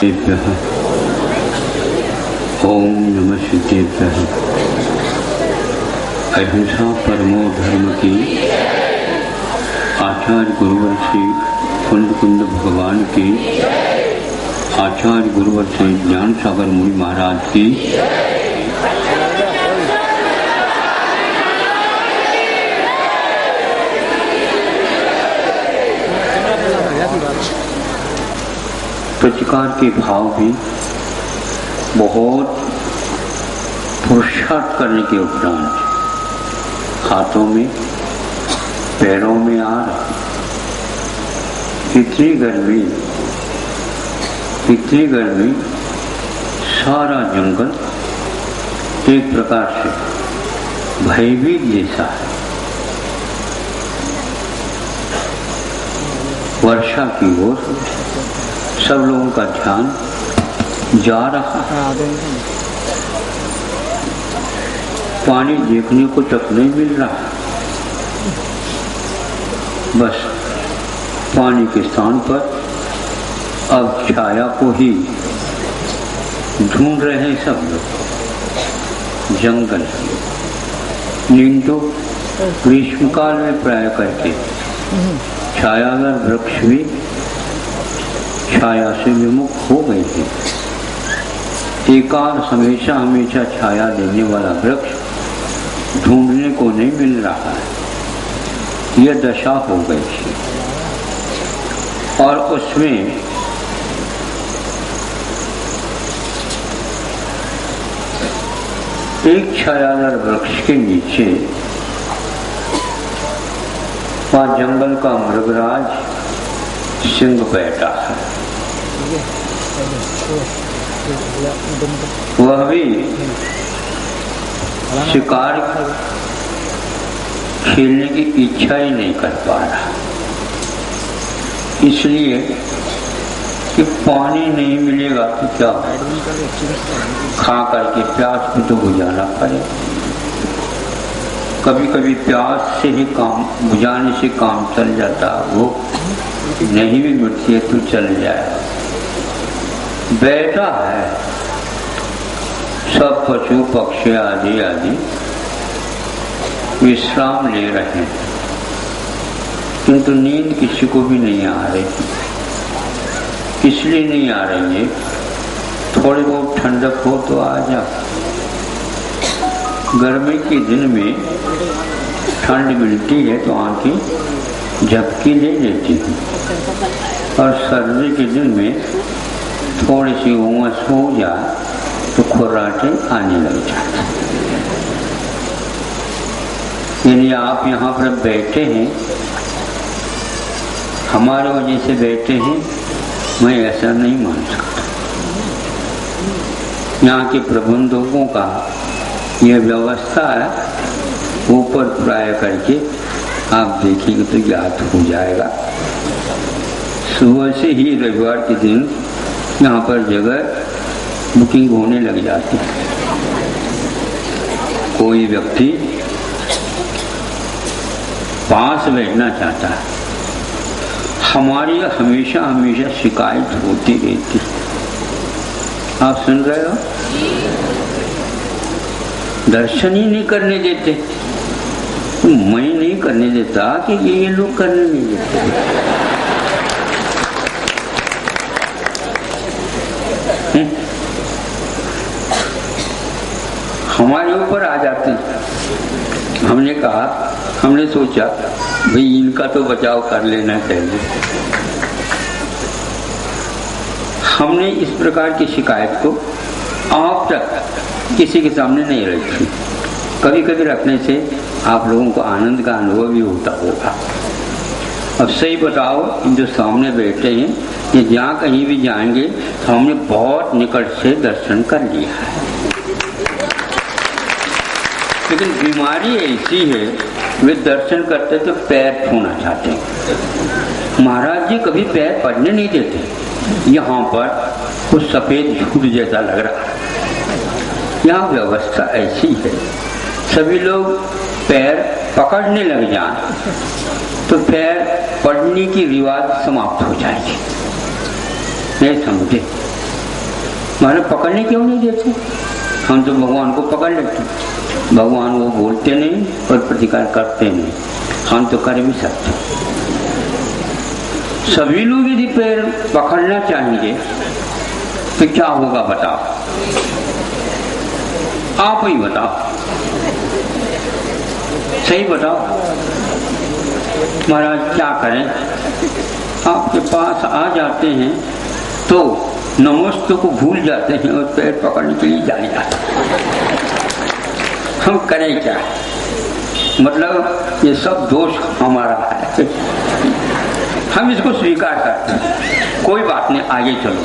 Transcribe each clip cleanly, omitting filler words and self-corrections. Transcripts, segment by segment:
ओम नमः शिवाय। अहिंसा परमो धर्म की आचार्य गुरुवर श्री कुंड कुंड भगवान की, आचार्य गुरुवर श्री ज्ञान सागर मुनि महाराज की, प्रतिकार के भाव भी बहुत पुरुषार्थ करने के उपरांत हाथों में पैरों में आ रहा। इतनी गर्मी सारा जंगल एक प्रकार से भयभीत जैसा है। वर्षा की ओर सब लोगों का ध्यान जा रहा है। पानी देखने को तक नहीं मिल रहा। बस पानी के स्थान पर अब छाया को ही ढूंढ रहे हैं सब लोग। जंगल नींद तो ग्रीष्मकाल में प्राय करके छायादार वृक्ष भी छाया से विमुख हो गए थे। एकांत हमेशा छाया देने वाला वृक्ष ढूंढने को नहीं मिल रहा है। यह दशा हो गई थी और उसमें एक छायादार वृक्ष के नीचे वहाँ जंगल का मृगराज सिंह बैठा है। वह भी शिकार खेलने की इच्छा ही नहीं कर पा रहा, इसलिए कि पानी नहीं मिलेगा तो क्या खा करके प्यास भी तो बुझाना पड़े। कभी कभी प्यास से ही काम बुझाने से काम चल जाता, वो नहीं भी मिटती है तो चल जाए। बैठा है, सब पशु पक्षी आदि आदि विश्राम ले रहे हैं, किंतु नींद किसी को भी नहीं आ रही। इसलिए नहीं आ रही है, थोड़ी बहुत ठंडक हो तो आ जा। गर्मी के दिन में ठंड मिलती है तो आंखें झपकी ले लेती हैं, और सर्दी के दिन में थोड़ी सी उमस हो जाए तो खुर्राटे आने लग जाते। यदि आप यहाँ पर बैठे हैं, हमारे वजह से बैठे हैं, मैं ऐसा नहीं मान सकता। यहाँ के प्रबंधकों का यह व्यवस्था है, ऊपर प्राय करके आप देखेंगे तो याद हो जाएगा। सुबह से ही रविवार के दिन यहाँ पर जगह बुकिंग होने लग जाती है। कोई व्यक्ति पास बैठना चाहता है, हमारी हमेशा शिकायत होती रहती है। आप सुन रहे हो? दर्शन ही नहीं करने देते। तो मैं नहीं करने देता कि ये लोग करने नहीं देते। हमारे ऊपर आ जाते हैं। हमने सोचा भाई इनका तो बचाव कर लेना चाहिए। हमने इस प्रकार की शिकायत को आप तक किसी के सामने नहीं रखी। कभी कभी रखने से आप लोगों को आनंद का अनुभव भी होता होगा। अब सही बताओ, जो सामने बैठे हैं, ये जहाँ कहीं भी जाएंगे तो हमने बहुत निकट से दर्शन कर लिया है। लेकिन बीमारी ऐसी है, वे दर्शन करते तो पैर छूना चाहते हैं। महाराज जी कभी पैर पड़ने नहीं देते। यहाँ पर कुछ सफेद झूठ जैसा लग रहा है। यहाँ व्यवस्था ऐसी है, सभी लोग पैर पकड़ने लग जाए तो पैर पड़ने की रिवाज समाप्त हो जाएगी। नहीं समझे? मारे पकड़ने क्यों नहीं देते? हम तो भगवान को पकड़ लेते, भगवान वो बोलते नहीं और प्रतिकार करते नहीं, हम तो कर भी सकते। सभी लोग यदि पैर पकड़ना चाहेंगे तो क्या होगा बताओ, आप ही बताओ, सही बताओ। महाराज क्या करें, आपके पास आ जाते हैं तो नमस्ते को भूल जाते हैं और पैर पकड़ने के लिए जाने जाते हैं। हम करें क्या? मतलब ये सब दोष हमारा है, हम इसको स्वीकार करते हैं। कोई बात नहीं, आगे चलो।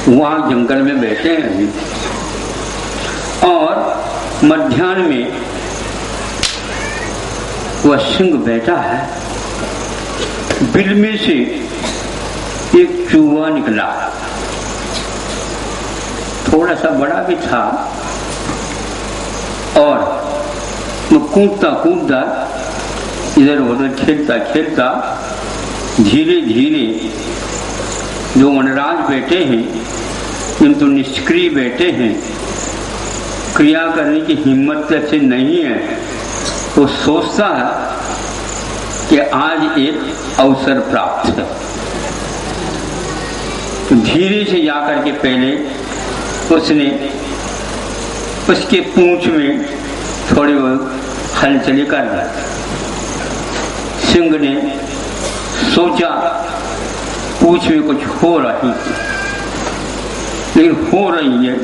वहां जंगल में बैठे हैं और मध्याह्न में वह सिंह बैठा है, बिल में से एक चूहा निकला, थोड़ा सा बड़ा भी था, और वो कूदता कूदता इधर उधर खेलता खेलता धीरे धीरे जो वनराज बैठे हैं, किंतु निष्क्रिय बैठे हैं, क्रिया करने की हिम्मत से नहीं है, तो सोचता है कि आज एक अवसर प्राप्त है। तो धीरे से जाकर के पहले उसने उसके पूंछ में थोड़ी बहुत हलचली कर दी। सिंह ने सोचा पूंछ में कुछ हो रही है, लेकिन हो रही है,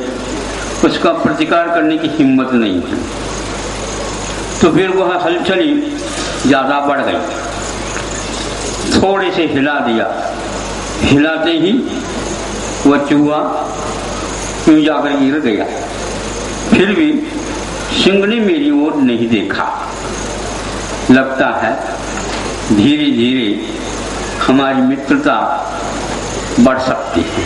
उसका प्रतिकार करने की हिम्मत नहीं है। तो फिर वह हलचली ज्यादा बढ़ गई, थोड़े से हिला दिया, हिलाते ही वह चूहा क्यों जाकर गिर गया। फिर भी सिंह ने मेरी ओर नहीं देखा। लगता है धीरे धीरे हमारी मित्रता बढ़ सकती है।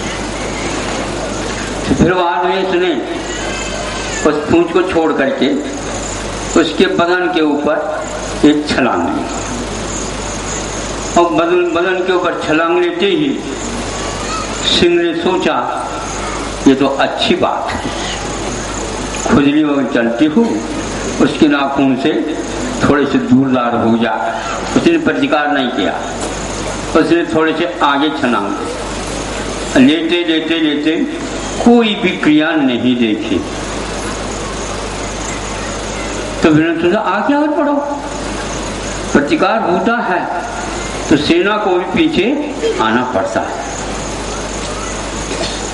फिर बाद में उसने उस पूंछ को छोड़ करके उसके बदन के ऊपर एक छलांग ली, और बदन के ऊपर छलांग लेते ही सिंह ने सोचा ये तो अच्छी बात है, खुजली वगैरह चलती हूँ, उसके नाखून से थोड़े से दूरदार हो जा। उसने प्रतिकार नहीं किया, उसने थोड़े से आगे छलांग लेते लेते लेते कोई भी क्रिया नहीं देखी। तो फिर सोचा आगे और बढ़ो, प्रतिकार होता है तो सेना को भी पीछे आना पड़ता है,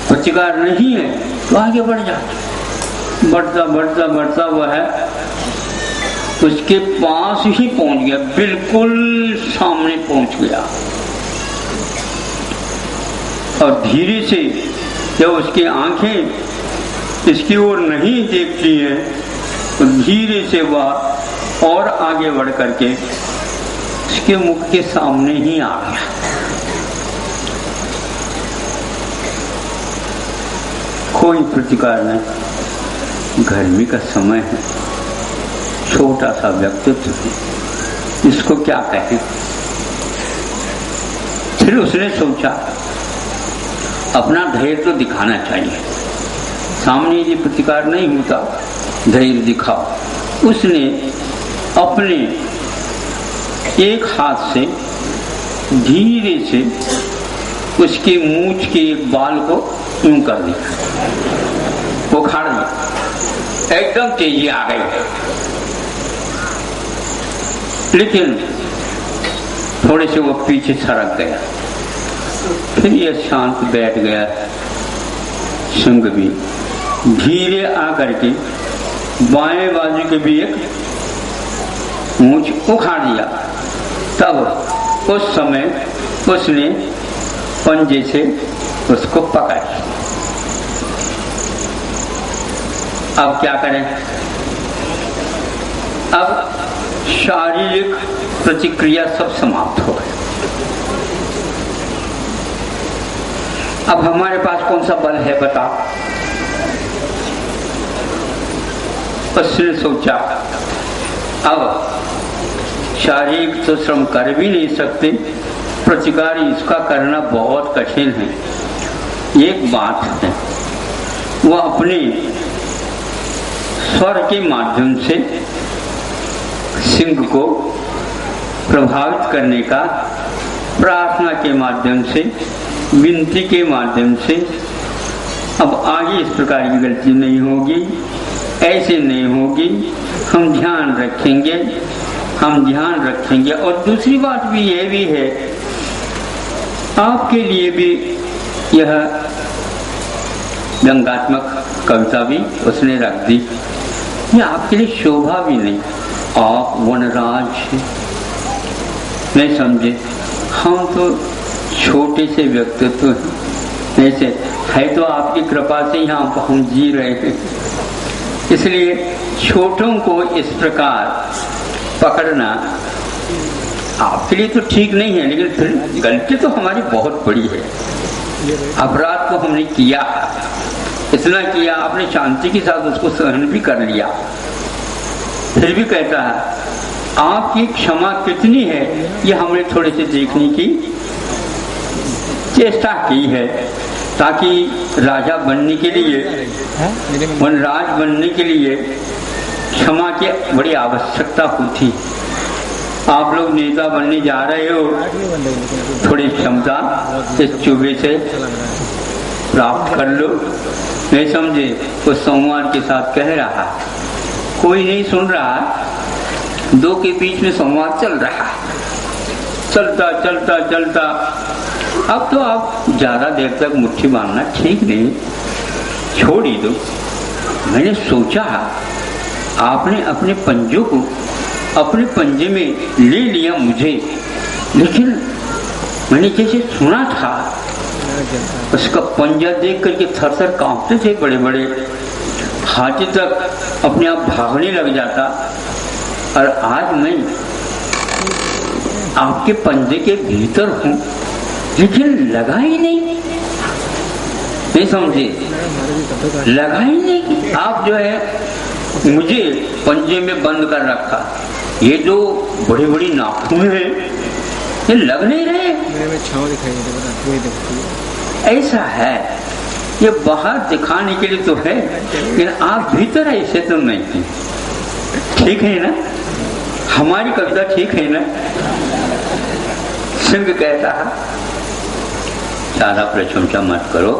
प्रतिकार नहीं है तो आगे बढ़ जा। बढ़ता बढ़ता बढ़ता वह उसके पास ही पहुंच गया, बिल्कुल सामने पहुंच गया, और धीरे से जब उसकी आंखें इसकी ओर नहीं देखती हैं तो धीरे से वह और आगे बढ़ करके उसके मुख के सामने ही आ गया। कोई प्रतिकार नहीं। गर्मी का समय है, छोटा सा व्यक्तित्व है, इसको क्या कहें। फिर उसने सोचा अपना धैर्य तो दिखाना चाहिए, सामने यदि प्रतिकार नहीं होता धैर्य दिखाओ। उसने अपने एक हाथ से धीरे से उसके मूंछ के एक बाल को यूं कर दिया, उखाड़ दिया, एकदम तेजी आ गई। लेकिन थोड़े से वो पीछे सरक गया, फिर यह शांत बैठ गया। सिंह भी धीरे आकर के बाएं बाजू के भी एक मूंछ उखाड़ दिया। तब उस समय उसने पंजे से उसको पकड़। अब क्या करें? अब शारीरिक प्रतिक्रिया सब समाप्त हो गई। अब हमारे पास कौन सा बल है बता? उसने सोचा अब शारीरिक तो श्रम कर भी नहीं सकते, प्रतिकार इसका करना बहुत कठिन है। एक बात है, वह अपने स्वर के माध्यम से सिंह को प्रभावित करने का, प्रार्थना के माध्यम से, विनती के माध्यम से, अब आगे इस प्रकार की गलती नहीं होगी, ऐसे नहीं होगी, हम ध्यान रखेंगे। और दूसरी बात भी ये भी है, आपके लिए भी यह व्यंग्यात्मक कविता भी उसने रख दी। ये आपके लिए शोभा भी नहीं, आप वनराज हैं, नहीं समझे, हम तो छोटे से व्यक्तित्व हैं, ऐसे है तो आपकी कृपा से यहाँ हम जी रहे हैं। इसलिए छोटों को इस प्रकार पकड़ना आपके लिए तो ठीक नहीं है, लेकिन फिर गलती तो हमारी बहुत बड़ी है। अपराध तो हमने किया, इतना किया, आपने शांति के साथ उसको सहन भी कर लिया, फिर भी कहता है आपकी क्षमा कितनी है, ये हमने थोड़े से देखने की चेष्टा की है, ताकि राजा बनने के लिए, वनराज बनने के लिए क्षमा की बड़ी आवश्यकता होती। आप लोग नेता बनने जा रहे हो, थोड़ी क्षमता इस चूबे से प्राप्त कर लो, नहीं समझे। वो संवाद के साथ कह रहा, कोई नहीं सुन रहा, दो के बीच में संवाद चल रहा, चलता चलता चलता। अब तो आप ज्यादा देर तक मुट्ठी बांधना ठीक नहीं, छोड़ ही दो। मैंने सोचा आपने अपने पंजों को अपने पंजे में ले लिया मुझे, लेकिन मैंने जैसे सुना था उसका पंजा देख करके थरथर कांपते थे बड़े बड़े हाथी तक अपने आप भागने लग जाता। और आज मैं आपके पंजे के भीतर हूं, लेकिन लगा ही नहीं समझे, लगा ही नहीं। आप जो है मुझे पंजे में बंद कर रखा, ये जो बड़ी बड़ी नाखून है ये लग नहीं रहे, ऐसा है। ये बाहर दिखाने के लिए तो है, लेकिन आप भीतर ऐसे तो नहीं है। ठीक है ना, हमारी कविता ठीक है ना। सिंह कहता है ज्यादा प्रशंसा मत करो,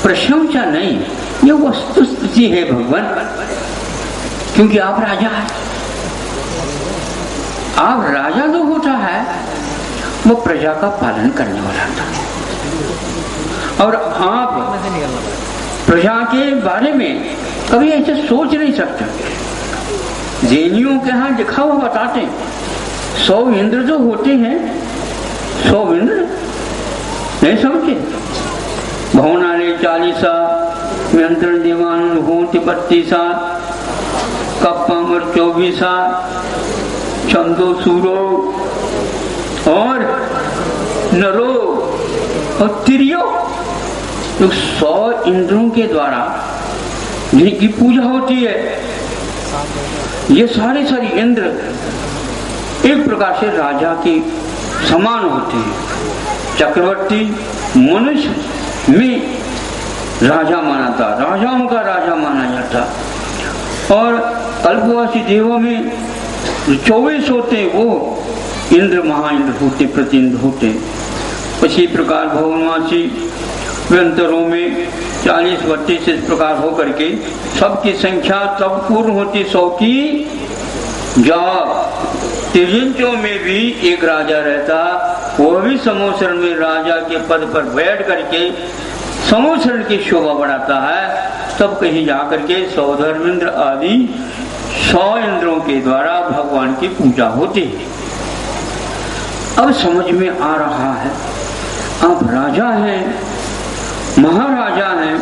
प्रशंसा नहीं, ये वस्तुस्थिति है भगवान, क्योंकि आप राजा हैं। आप राजा जो होता है वो प्रजा का पालन करने वाला था, और आप प्रजा के बारे में कभी ऐसे सोच नहीं सकते। जैनियों के यहाँ लिखा हुआ बताते 100 इंद्र जो होते हैं, 100 इंद्र नहीं समझे, भवनाले 40, नियंत्रण दीवान होते 32, कप्पामर 24, चंदो सूरो और नरो और तिरियो, तो 100 इंद्रों के द्वारा जिनकी पूजा होती है। ये सारे इंद्र एक प्रकार से राजा के समान होते हैं। चक्रवर्ती मनुष्य में राजा माना था, राजाओं का राजा माना जाता, और कल्पवासी देवों में 24 होते वो इंद्र महाइंद्र होते, प्रतिइंद्र होते। इसी प्रकार भवनवासी व्यंतरों में 40-32 इस प्रकार हो करके सबकी संख्या तब पूर्ण होती 100 की। जब तिरंजों में भी एक राजा रहता, वो भी समोसरण में राजा के पद पर बैठ करके समोसरण की शोभा बढ़ाता है। तब कहीं जाकर के 100 धर्मेंद्र आदि 100 इंद्रों के द्वारा भगवान की पूजा होती है। अब समझ में आ रहा है, आप राजा हैं, महाराजा हैं,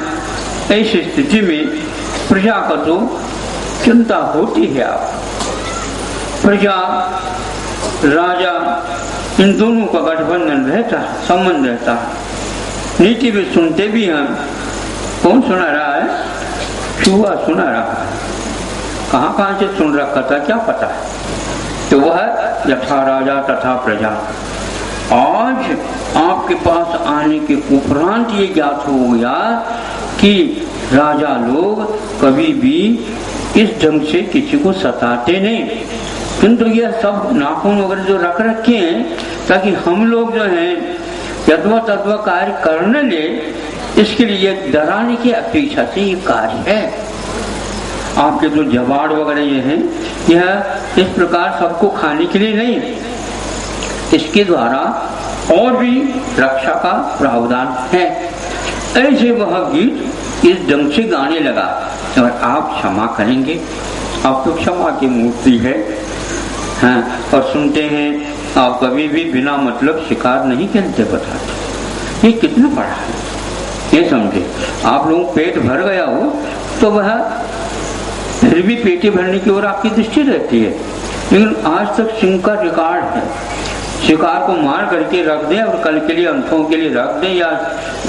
ऐसी स्थिति में प्रजा का तो चिंता होती है। आप प्रजा राजा इन दोनों का गठबंधन रहता है, संबंध रहता है। नीति भी सुनते भी हैं। कौन सुना रहा है? चूहा सुना रहा है। कहाँ से सुन रखा था क्या पता है। तो वह यथा राजा तथा प्रजा, आज आपके पास आने के उपरांत ये ज्ञात हो गया कि राजा लोग कभी भी इस ढंग से किसी को सताते नहीं, किंतु यह सब नाखून वगैरह जो रख रखे हैं ताकि हम लोग जो हैं यथवा तत्व कार्य करने ले, इसके लिए डराने की अपेक्षा से ये कार्य है। आपके जो जवाड़ वगैरह ये हैं, यह इस प्रकार सबको खाने के लिए नहीं, इसके द्वारा और भी रक्षा का प्रावधान है। ऐसे वह गीत इस ढंग से गाने लगा। और आप क्षमा करेंगे, आप तो क्षमा की मूर्ति है, हाँ, और सुनते हैं आप कभी भी बिना मतलब शिकार नहीं कहते बताते। ये कितना बड़ा है, ये समझे। आप लोगों पेट भर गया हो तो वह फिर भी पेटी भरने की ओर आपकी दृष्टि रहती है, लेकिन आज तक सिंह का रिकॉर्ड है, शिकार को मार करके रख दे और कल के लिए अंतों के लिए रख दे या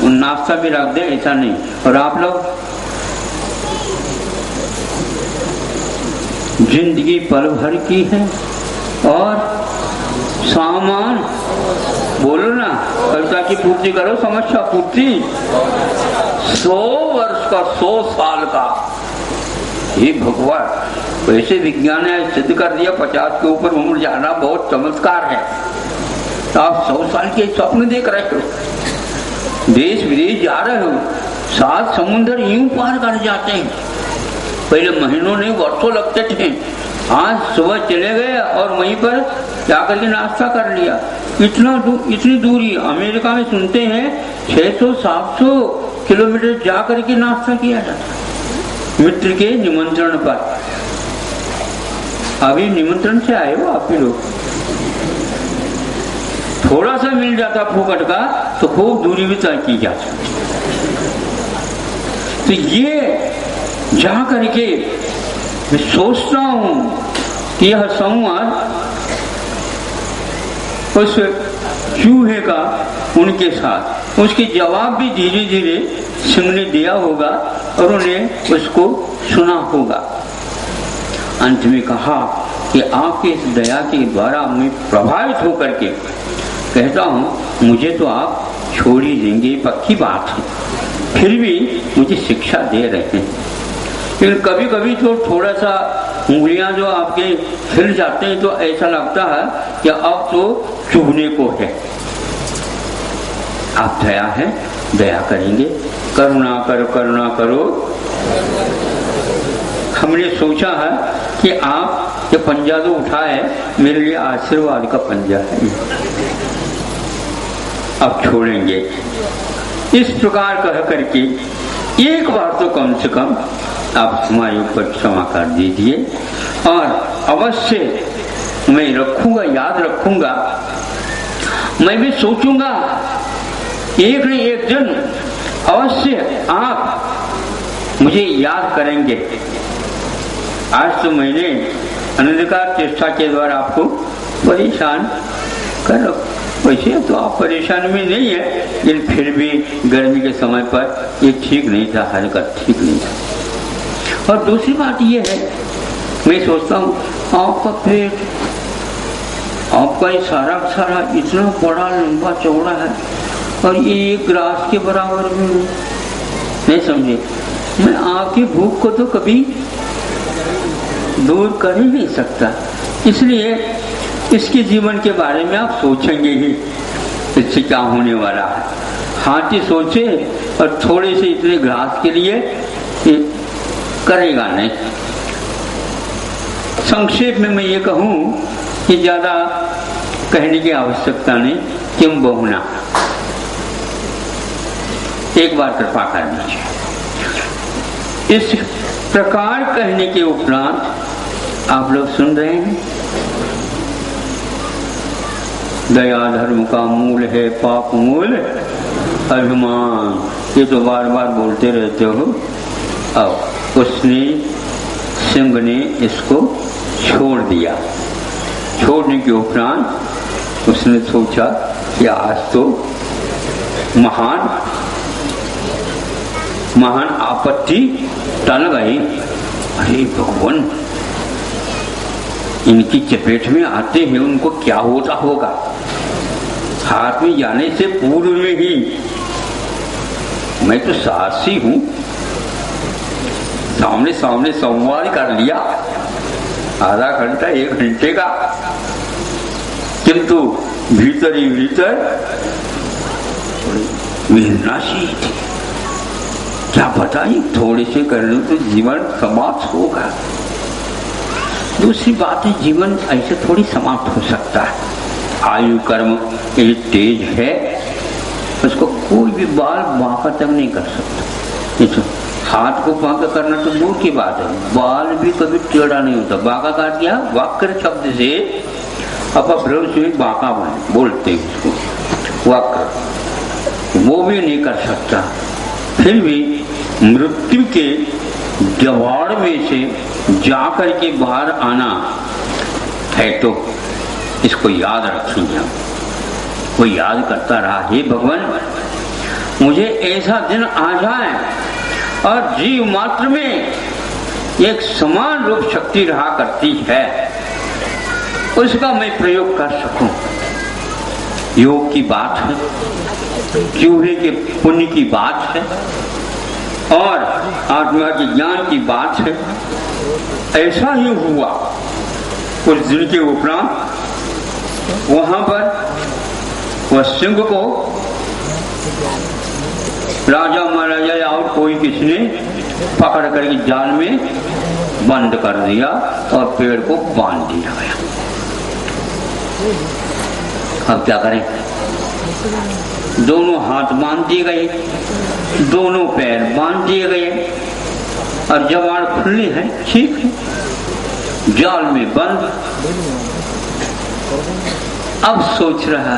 नाश्ता भी रख दे, ऐसा नहीं। और आप लोग जिंदगी पल भर की है और सामान बोलो ना, कविता की पूर्ति करो, समस्या पूर्ति। 100 वर्ष का, 100 साल का, ये भगवान वैसे विज्ञान ने सिद्ध कर दिया 50 के ऊपर उम्र जाना बहुत चमत्कार है। तो आप 100 साल के स्वप्न देख रहे हो, देश विदेश जा रहे हो, 7 समुद्र यूं पार कर जाते हैं। पहले महीनों नहीं वर्षों लगते थे, आज सुबह चले गए और वहीं पर जाकर के नाश्ता कर लिया। इतनी दूरी अमेरिका में सुनते हैं 600-700 किलोमीटर जाकर के नाश्ता किया जाता मित्र के निमंत्रण पर। अभी निमंत्रण से आए हो आप भी लोग, थोड़ा सा मिल जाता फूकट का तो खूब दूरी भी तय की जा सकती। तो ये जा करके मैं सोचता हूं कि यह संवाद उस चूहे का उनके साथ, उसके जवाब भी धीरे धीरे सिंह ने दिया होगा और उन्हें उसको सुना होगा। अंत में कहा कि आपके इस दया के द्वारा मैं प्रभावित होकर के कहता हूं, मुझे तो आप छोड़ ही देंगे, पक्की बात है, फिर भी मुझे शिक्षा दे रहे हैं। लेकिन कभी कभी तो थोड़ा सा उंगलियां जो आपके हिल जाते हैं तो ऐसा लगता है कि अब तो चुभने को है। आप दया है, दया करेंगे, करुणा करो, करुणा करो। हमने सोचा है कि आप ये पंजा जो उठा है मेरे लिए आशीर्वाद का पंजा है, अब छोड़ेंगे। इस प्रकार कह करके एक बार तो कम से कम आप हमारे ऊपर क्षमा कर दीजिए और अवश्य मैं रखूंगा, याद रखूंगा। मैं भी सोचूंगा एक न एक दिन अवश्य आप मुझे याद करेंगे। आज तो मैंने अनधिकार चेष्टा के द्वारा आपको परेशान कर, वैसे तो आप परेशान में नहीं है, लेकिन फिर भी गर्मी के समय पर ये ठीक नहीं था, हरकत ठीक नहीं था। और दूसरी बात ये है, मैं सोचता हूँ आपका पेट, आपका ये सारा सारा इतना बड़ा लंबा चौड़ा है और ये एक ग्रास के बराबर में नहीं समझे। मैं आपकी भूख को तो कभी दूर कर ही नहीं सकता, इसलिए इसके जीवन के बारे में आप सोचेंगे ही, इससे क्या होने वाला है। हाथी सोचे और थोड़े से इतने घास के लिए करेगा नहीं। संक्षेप में मैं ये कहूं कि ज्यादा कहने की आवश्यकता नहीं, क्यों बहुना एक बार कृपा कर दीजिए। इस प्रकार कहने के उपरांत आप लोग सुन रहे हैं, दया धर्म का मूल है, पाप मूल अभिमान, ये तो बार बार बोलते रहते हो। अब उसने, सिंह ने इसको छोड़ दिया। छोड़ने के उपरांत उसने सोचा कि आज तो महान आपत्ति टल गई। अरे भगवान, इनकी चपेट में आते हैं उनको क्या होता होगा। हाथ में जाने से पूर्व में ही मैं तो साहसी हूं, सामने सामने संवाद कर लिया आधा घंटा 1 घंटे का, किंतु भीतर ही भीतर विनाशी थी। क्या पता ही थोड़े से करने तो जीवन समाप्त होगा। दूसरी बात है, जीवन ऐसे थोड़ी समाप्त हो सकता है। आयु कर्म ये तेज है, उसको कोई भी बाल बांका तक नहीं कर सकता। तो हाथ को बांका करना तो दूर की बात है, बाल भी कभी टेढ़ा नहीं होता। बांका काट दिया, वक्र शब्द से अपभ्रंश में बांका बोलते हैं उसको, वक्र, वो भी नहीं कर सकता। फिर भी मृत्यु के जवाड़ में से जाकर के बाहर आना है, तो इसको याद रखेंगे हम। वो याद करता रहा, हे भगवान मुझे ऐसा दिन आ जाए और जीव मात्र में एक समान रूप शक्ति रहा करती है, उसका मैं प्रयोग कर सकूं। योग की बात है, चूहे के पुण्य की बात है और आत्मा के ज्ञान की बात है। ऐसा ही हुआ कुछ दिन के उपरांत वहां पर वह सिंह को राजा महाराजा या और कोई किसने पकड़ करके जाल में बंद कर दिया और पेड़ को बांध दिया गया। अब क्या करें? दोनों हाथ बांध दिए गए, दोनों पैर बांध दिए गए और जबान खुली है, ठीक है, जाल में बंद। अब सोच रहा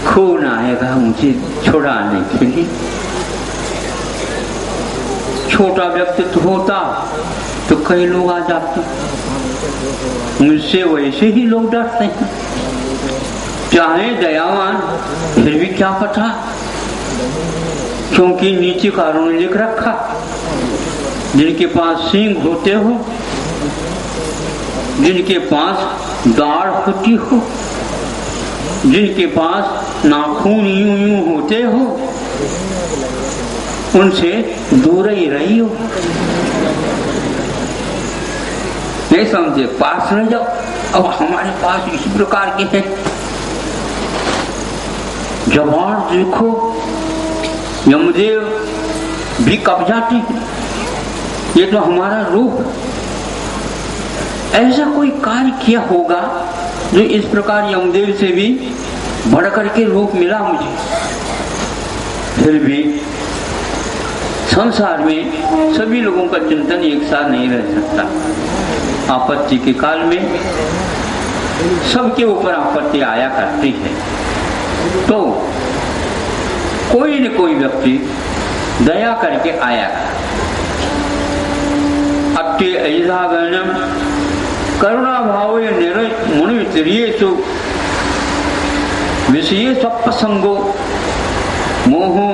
खून आएगा मुझे छुड़ाने के लिए। छोटा व्यक्तित्व होता तो कई लोग आ जाते, मुझसे वैसे ही लोग डरते हैं। चाहे दयावान, फिर भी क्या पता, क्योंकि नीचे कारों ने लिख रखा, जिनके पास सींग होते हो, जिनके पास दाढ़ होती हो, जिनके पास नाखून यूं यूं होते हो, उनसे दूर ही रही हो। नहीं समझे? पास न जाओ। अब हमारे पास इसी प्रकार के हैं। जबान देखो, यमदेव भी कब जाते हैं, ये तो हमारा रूप। ऐसा कोई कार्य किया होगा जो इस प्रकार यमदेव से भी बढ़कर के रूप मिला मुझे। फिर भी संसार में सभी लोगों का चिंतन एक साथ नहीं रह सकता। आपत्ति के काल में सबके ऊपर आपत्ति आया करती है, तो कोई न कोई व्यक्ति दया करके आया। अत्य ऐसा गणम करुणा भाव मुनित्रियेषु विषये स्वप्रसंगो मोहो।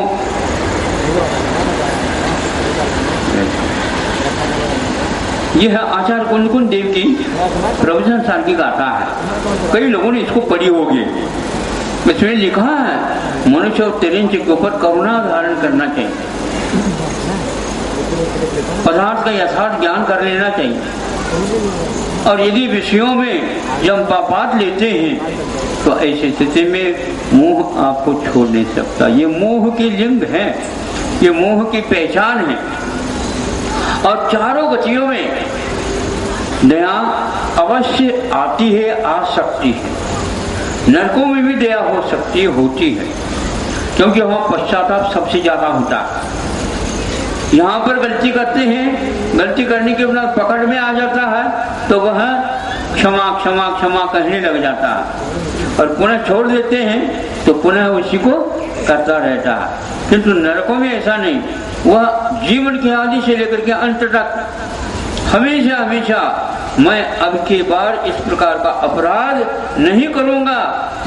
यह आचार्य कुंद देव की प्रवचन सार की गाथा है। कई लोगों ने इसको पढ़ी होगी। इसमें लिखा है मनुष्य और तिरंज के ऊपर करुणा धारण करना चाहिए, पदार्थ का यथार्थ ज्ञान कर लेना चाहिए, और यदि विषयों में जब पापात लेते हैं तो ऐसी स्थिति में मोह आपको छोड़ नहीं सकता। ये मोह की लिंग है, ये मोह की पहचान है। और चारों गतियों में दया अवश्य आती है, आ सकती है। नरकों में भी दया हो सकती है, होती है, क्योंकि वहां पश्चाताप सबसे ज्यादा होता है। यहाँ पर गलती करते हैं, गलती करने के बाद पकड़ में आ जाता है तो वह क्षमा क्षमा क्षमा कहने लग जाता है, और पुनः छोड़ देते हैं तो पुनः उसी को करता रहता है। किंतु नरकों में ऐसा नहीं, वह जीवन के आदि से लेकर के अंत तक हमेशा हमेशा मैं अब के बार इस प्रकार का अपराध नहीं करूंगा,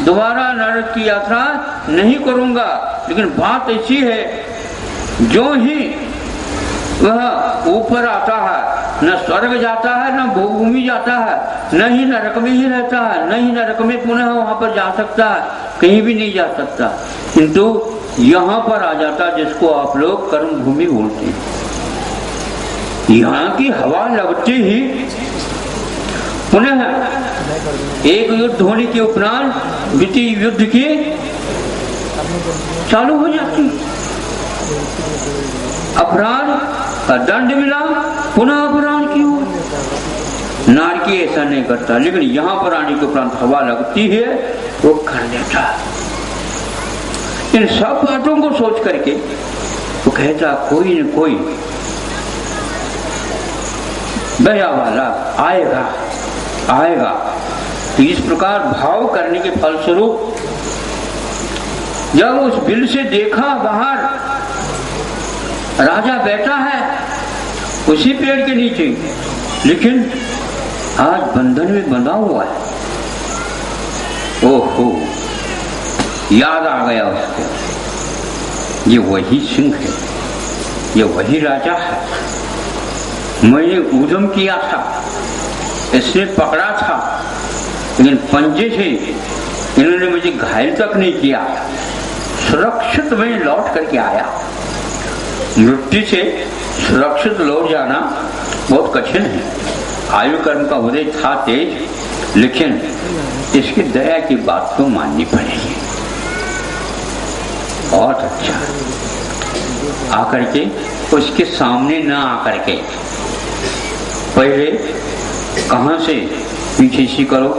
दोबारा नरक की यात्रा नहीं करूंगा। लेकिन बात ऐसी है, जो ही वह ऊपर आता है, न स्वर्ग जाता है, न भूमि जाता है, न ही नरक में ही रहता है, न ही नरक में पुनः वहां पर जा सकता है। कहीं भी नहीं जा सकता, किंतु यहाँ पर आ जाता जिसको आप लोग कर्म भूमि बोलते हैं। यहाँ की हवा लगते ही पुनः एक युद्ध होने के उपरांत द्वितीय युद्ध की चालू हो जाती। अपराध का दंड मिला, पुनः अपराध की ओर। नारकी ऐसा नहीं करता, लेकिन यहाँ पर आने के उपरांत हवा लगती है वो कर देता। इन सब बातों को सोच करके वो कहता कोई न कोई दया वाला आएगा आएगा। तो इस प्रकार भाव करने के फलस्वरूप जब उस बिल से देखा बाहर राजा बैठा है उसी पेड़ के नीचे, लेकिन आज बंधन में बंधा हुआ है। ओहो, याद आ गया उसको, ये वही सिंह है, ये वही राजा है। मैंने उद्यम किया था, इसने पकड़ा था, लेकिन पंजे से इन्होंने मुझे घायल तक नहीं किया। सुरक्षित मैं लौट करके आया। मृत्यु से सुरक्षित लौट जाना बहुत कठिन है। आयु कर्म का उदय था तेज, लेकिन इसकी दया की बात तो माननी पड़ेगी। बहुत अच्छा आकर के उसके सामने ना आकर के पहले कहां से पीछे सी करो,